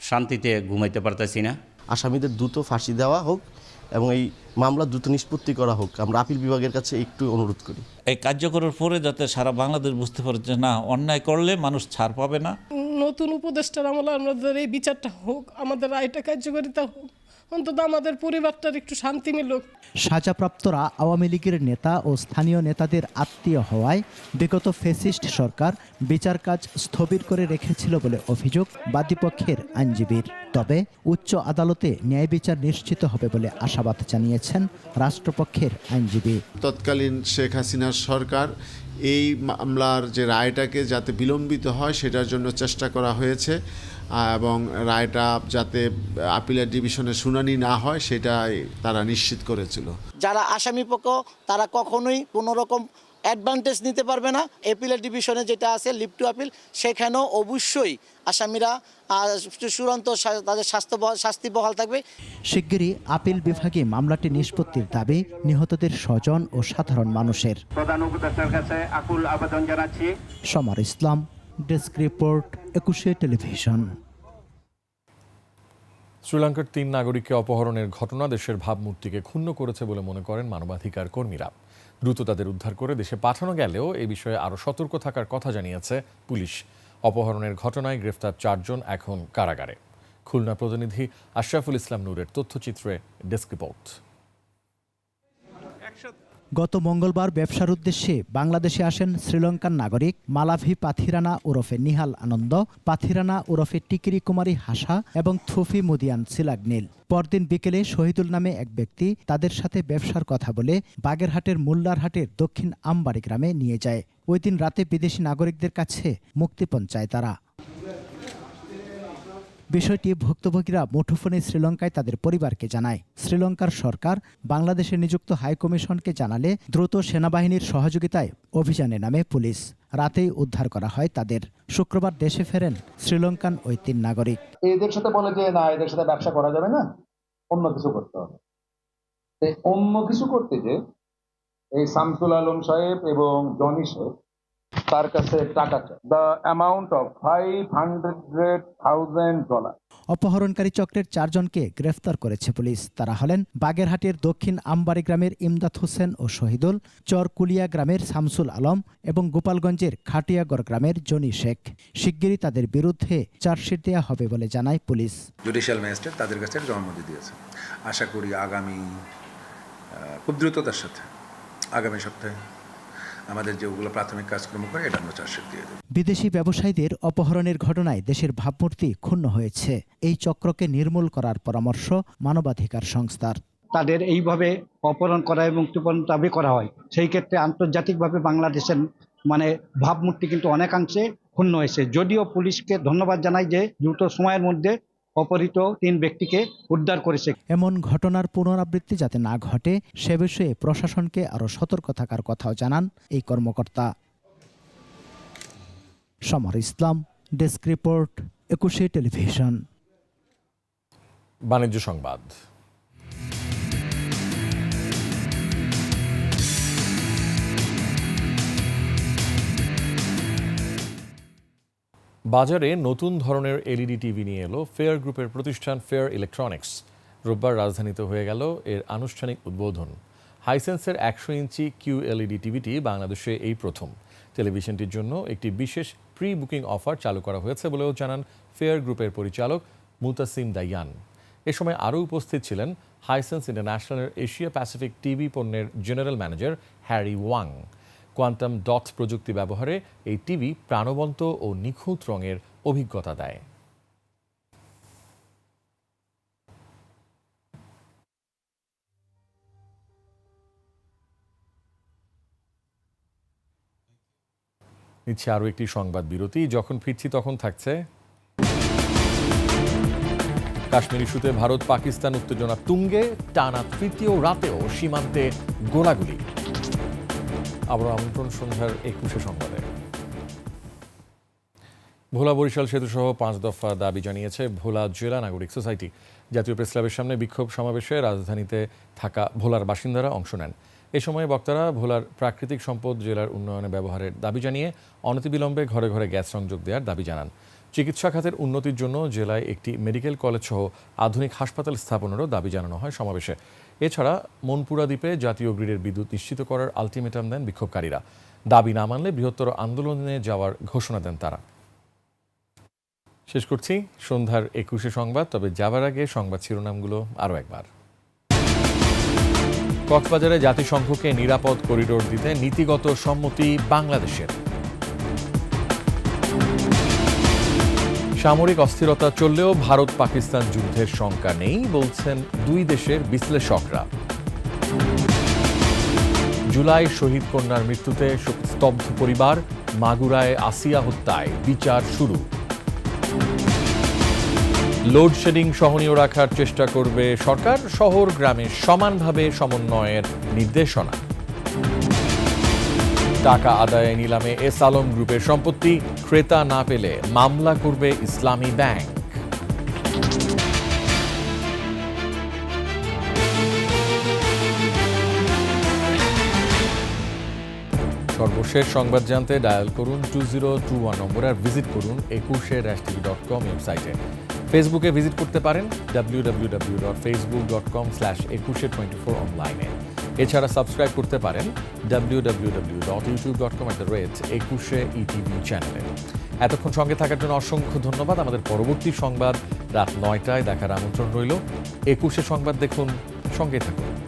শান্তিতে ঘুমাইতে পারতেছি না। আসামিদের দ্রুত ফাঁসি দেওয়া হোক এবং এই মামলা দ্রুত নিষ্পত্তি করা হোক, আমরা আপিল বিভাগের কাছে একটু অনুরোধ করি। এই কার্যকরের পরে যাতে সারা বাংলাদেশ বুঝতে পারে যে না, অন্যায় করলে মানুষ ছাড় পাবে না। নতুন উপদেষ্টার আমলে আমাদের এই বিচারটা হোক, আমাদের রায়টা কার্যকারিতা হোক, অন্তত আমাদের পরিবারটার একটু শান্তি মিলুক। সাজাপ্রাপ্তরা আওয়ামী লীগের নেতা ও স্থানীয় নেতাদের আত্মীয় হওয়ায় বিগত ফ্যাসিস্ট সরকার বিচার কাজ স্থবির করে রেখেছিল বলে অভিযোগ বাদীপক্ষের আইনজীবীর। তবে উচ্চ আদালতে ন্যায় বিচার নিশ্চিত হবে বলে আশাবাদ জানিয়েছেন রাষ্ট্রপক্ষের আইনজীবী। তৎকালীন শেখ হাসিনার সরকার এই মামলার যে রায়টাকে যাতে বিলম্বিত হয় সেটার জন্য চেষ্টা করা হয়েছে এবং রায়টা যাতে আপিলের ডিভিশনে শুনানি না হয় সেটা তারা নিশ্চিত করেছিল। যারা আসামিপক্ষ তারা কখনোই কোনো রকম অ্যাডভান্টেজ নিতে পারবে না। এপিলের ডিভিশনে যেটা আছে লিভ টু আপিল, সেখানেও অবশ্যই আসামিরা চূড়ান্ত তাদের শাস্তি বহাল থাকবে। শিগগিরই আপিল বিভাগে মামলাটি নিষ্পত্তির দাবি নিহতদের স্বজন ও সাধারণ মানুষের। প্রধান উপদেষ্টার কাছে আকুল আবেদন জানাচ্ছি। সমর ইসলাম, ডেস্ক রিপোর্ট, 21 টেলিভিশন। শ্রীলঙ্কার 3 নাগরিককে অপহরণের ঘটনা দেশের ভাবমূর্তিকে ক্ষুণ্ণ করেছে বলে মনে করেন মানবাধিকার কর্মীরা। দ্রুত তাদের উদ্ধার করে দেশে পাঠানো গেলেও এই বিষয়ে আরও সতর্ক থাকার কথা জানিয়েছে পুলিশ। অপহরণের ঘটনায় গ্রেফতার 4 জন এখন কারাগারে। খুলনা প্রতিনিধি আশরাফুল ইসলাম নূরের তথ্যচিত্রে ডেস্ক রিপোর্ট। গত মঙ্গলবার ব্যবসার উদ্দেশ্যে বাংলাদেশে আসেন শ্রীলঙ্কার নাগরিক মালাভি পাথিরানা ওরফে নিহাল আনন্দ, পাথিরানা ওরফে টিকিরি কুমারী হাসা এবং থুফি মুদিয়ান সিলাগনীল। পরদিন বিকেলে শহীদুল নামে এক ব্যক্তি তাদের সাথে ব্যবসার কথা বলে বাগেরহাটের মোল্লারহাটের দক্ষিণ আমবাড়ি গ্রামে নিয়ে যায়। ওই দিন রাতে বিদেশি নাগরিকদের কাছে মুক্তিপণ চায় তারা। বিষয়টি ভুক্তভোগীরা মুঠোফোনে শ্রীলঙ্কায় তাদের পরিবারকে জানায়। শ্রীলঙ্কার সরকার বাংলাদেশে নিযুক্ত হাইকমিশনকে জানালে দ্রুত সেনাবাহিনীর সহযোগিতায় অভিযানে নামে পুলিশ। রাতেই উদ্ধার করা হয় তাদের। শুক্রবার দেশে ফেরেন শ্রীলঙ্কান ওই 3 নাগরিক। এদের সাথে বলে যে না, এদের সাথে ব্যবসা করা যাবে না, অন্য কিছু করতে হবে। অন্য কিছু করতে যে এই শামসুল আলম সাহেব এবং জনি সাহেব তার কাছে টাকা চায়, দ্য অ্যামাউন্ট অফ $500,000। অপহরণকারী চক্রের 4 জনকে গ্রেফতার করেছে পুলিশ। তারা হলেন বাগেরহাটের দক্ষিণ আমবাড়ি গ্রামের ইমদাদ হোসেন ও শহীদুল, চরকুলিয়া গ্রামের শামসুল আলম এবং গোপালগঞ্জের খাটিয়াগড় গ্রামের জনি শেখ। শিগগিরই তাদের বিরুদ্ধে চার্জশিট দেওয়া হবে বলে জানায় পুলিশ। জুডিশিয়াল ম্যাজিস্ট্রেট তাদের কাছে জবানবন্দি দিয়েছে। আশা করি আগামী খুব দ্রুততার সাথে আগামী সপ্তাহে আমাদের যেগুলো প্রাথমিক কাজকর্ম করে এটা আমরা চার্জশিট দিয়ে দেব। বিদেশি ব্যবসায়ীদের অপহরণের ঘটনায় দেশের ভাবমূর্তি ক্ষুণ্ণ হয়েছে। এই চক্রকে নির্মূল করার পরামর্শ মানবাধিকার সংস্থার। তাদের এইভাবে অপহরণ করা এবং মুক্তিপণ দাবি করা হয়, সেই ক্ষেত্রে আন্তর্জাতিকভাবে বাংলাদেশের ভাবমূর্তি কিন্তু অনেকাংশে ক্ষুণ্ণ হয়েছে। যদিও পুলিশকে ধন্যবাদ জানাই যে দ্রুত সময়ের মধ্যে অপহৃত 3 ব্যক্তিকে উদ্ধার করেছে। এমন ঘটনার পুনরাবৃত্তি যাতে না ঘটে সে বিষয়ে প্রশাসনকে আরও সতর্ক থাকার কথাও জানান এই কর্মকর্তা। সমর ইসলাম, ডেস্ক রিপোর্ট, 21 টেলিভিশন। বাণিজ্য সংবাদ। বাজারে নতুন ধরনের এলইডি টিভি নিয়ে এলো ফেয়ার গ্রুপের প্রতিষ্ঠান ফেয়ার ইলেকট্রনিক্স। রোববার রাজধানীতে হয়ে গেল এর আনুষ্ঠানিক উদ্বোধন। হাইসেন্সের 100 ইঞ্চি QLED টিভিটি বাংলাদেশে এই প্রথম। টেলিভিশনটির জন্য একটি বিশেষ প্রি বুকিং অফার চালু করা হয়েছে বলেও জানান ফেয়ার গ্রুপের পরিচালক মুতাসিম দাইয়ান। এ সময় আরও উপস্থিত ছিলেন হাইসেন্স ইন্টারন্যাশনালের এশিয়া প্যাসিফিক টিভি পণ্যের general manager Harry Wang. Quantum dot প্রযুক্তি ব্যবহারে এই টিভি প্রাণবন্ত ও নিখুঁত রঙের অভিজ্ঞতা দেয়। নিচ্ছে আরও একটি সংবাদ বিরতি। যখন ফিরছি তখন থাকছে কাশ্মীর ইস্যুতে ভারত পাকিস্তান উত্তেজনা তুঙ্গে, টানা 3য় রাতেও সীমান্তে গোলাগুলি। আবার আমন্ত্রণ সন্ধ্যার 21 সংবাদে। ভোলা বরিশাল সেতু সহ 5 দফা দাবি জানিয়েছে ভোলা জেলা নাগরিক সোসাইটি। জাতীয় প্রেস ক্লাবের সামনে বিক্ষোভ সমাবেশে রাজধানীতে থাকা ভোলার বাসিন্দারা অংশ নেন। এ সময় বক্তারা ভোলার প্রাকৃতিক সম্পদ জেলার উন্নয়নে ব্যবহারের দাবি জানিয়ে অনতিবিলম্বে ঘরে ঘরে গ্যাস সংযোগ দেওয়ার দাবি জানান। চিকিৎসা খাতের উন্নতির জন্য জেলায় একটি মেডিকেল কলেজ সহ আধুনিক হাসপাতাল স্থাপনেরও দাবি জানানো হয় সমাবেশে। এছাড়া মনপুরা দ্বীপে জাতীয় গ্রিডের বিদ্যুৎ নিশ্চিত করার আলটিমেটাম দেন বিক্ষোভকারীরা। দাবি না মানলে বৃহত্তর আন্দোলনে যাওয়ার ঘোষণা দেন তারা। শেষ করছি সন্ধ্যার 21 সংবাদ। তবে যাবার আগে সংবাদ শিরোনামগুলো আরও একবার। কক্সবাজারে জাতিসংঘকে নিরাপদ করিডোর দিতে নীতিগত সম্মতি বাংলাদেশের। সামরিক অস্থিরতা চললেও ভারত পাকিস্তান যুদ্ধের শঙ্কা নেই বলছেন 2 দেশের বিশ্লেষকরা। জুলাই শহীদ কন্যার মৃত্যুতে স্তব্ধ পরিবার, মাগুরায় আসিয়া হত্যায় বিচার শুরু। লোডশেডিং সহনীয় রাখার চেষ্টা করবে সরকার, শহর গ্রামে সমানভাবে সমন্বয়ের নির্দেশনা। টাকা আদায়ে নিলামে এস আলম গ্রুপের সম্পত্তি, ক্রেতা না পেলে মামলা করবে ইসলামী ব্যাংক। সর্বশেষ সংবাদ জানতে ডায়াল করুন 2021 নম্বরে আর ভিজিট করুন ekushe-tv.com ওয়েবসাইটে। ফেসবুকে ভিজিট করতে পারেন www.facebook.com/ekushe24 অনলাইনে। এছাড়া সাবস্ক্রাইব করতে পারেন www.youtube.com/ekushe-etv চ্যানেলে। এতক্ষণ সঙ্গে থাকার জন্য অসংখ্য ধন্যবাদ। আমাদের পরবর্তী সংবাদ রাত 9টায় দেখার আমন্ত্রণ রইল। একুশে সংবাদ দেখুন, সঙ্গে থাকুন।